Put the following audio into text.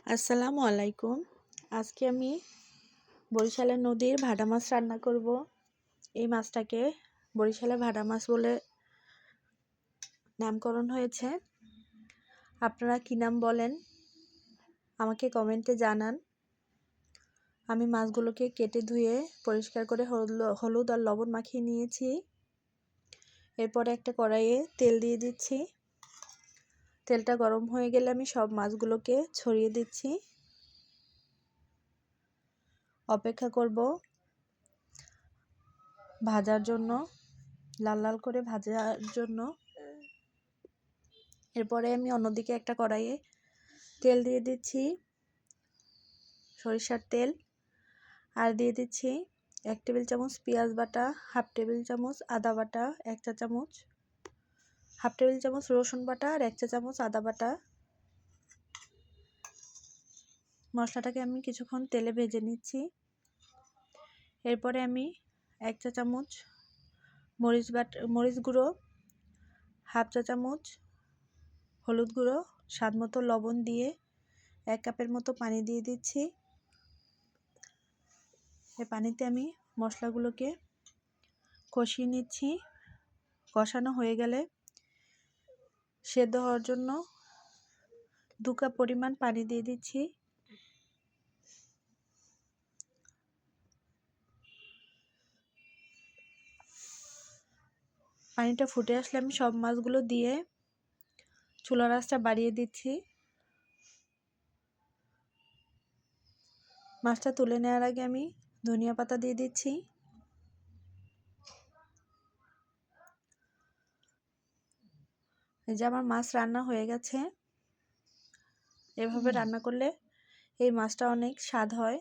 আসসালামু আলাইকুম। আজকে আমি বরিশালের নদীর ভাটা মাছ রান্না করব। এই মাছটাকে বরিশালের ভাটা মাছ বলে নামকরণ হয়েছে। আপনারা কি নাম বলেন আমাকে কমেন্টে জানান। আমি মাছগুলোকে কেটে ধুয়ে পরিষ্কার করে হলুদ আর লবণ মাখিয়ে নিয়েছি। এরপরে একটা কড়াইয়ে তেল দিয়ে দিচ্ছি। তেলটা গরম হয়ে গেলে আমি সব মাছগুলোকে ছড়িয়ে দিচ্ছি। অপেক্ষা করব ভাজার জন্য, লাল লাল করে ভাজার জন্য। এরপরে আমি অন্যদিকে একটা কড়াইয়ে তেল দিয়ে দিচ্ছি, সরিষার তেল, আর দিয়ে দিচ্ছি 1 টেবিল চামচ পেঁয়াজ বাটা, হাফ টেবিল চামচ আদা বাটা, 1 চা চামচ, হাফ টেবিল চামচ রসুন বাটা আর 1 চা চামচ আদা বাটা। মশলাটাকে আমি কিছুক্ষণ তেলে ভেজে নিচ্ছি। এরপরে আমি 1 চা চামচ মরিচ গুঁড়ো, হাফ চা চামচ হলুদ গুঁড়ো, স্বাদ মতো লবণ দিয়ে 1 কাপের মতো পানি দিয়ে দিচ্ছি। এই পানিতে আমি মশলাগুলোকে কষিয়ে নিচ্ছি। কষানো হয়ে গেলে সেদ্ধ হওয়ার জন্য 2 কাপ পরিমাণ পানি দিয়ে দিচ্ছি। পানিটা ফুটে আসলে আমি সব মাছগুলো দিয়ে চুলার আঁচটা বাড়িয়ে দিচ্ছি। মাছটা তুলে নেওয়ার আগে আমি ধনিয়া পাতা দিয়ে দিচ্ছি। এই যে আমার মাছ রান্না হয়ে গেছে। এভাবে রান্না করলে এই মাছটা অনেক স্বাদ হয়।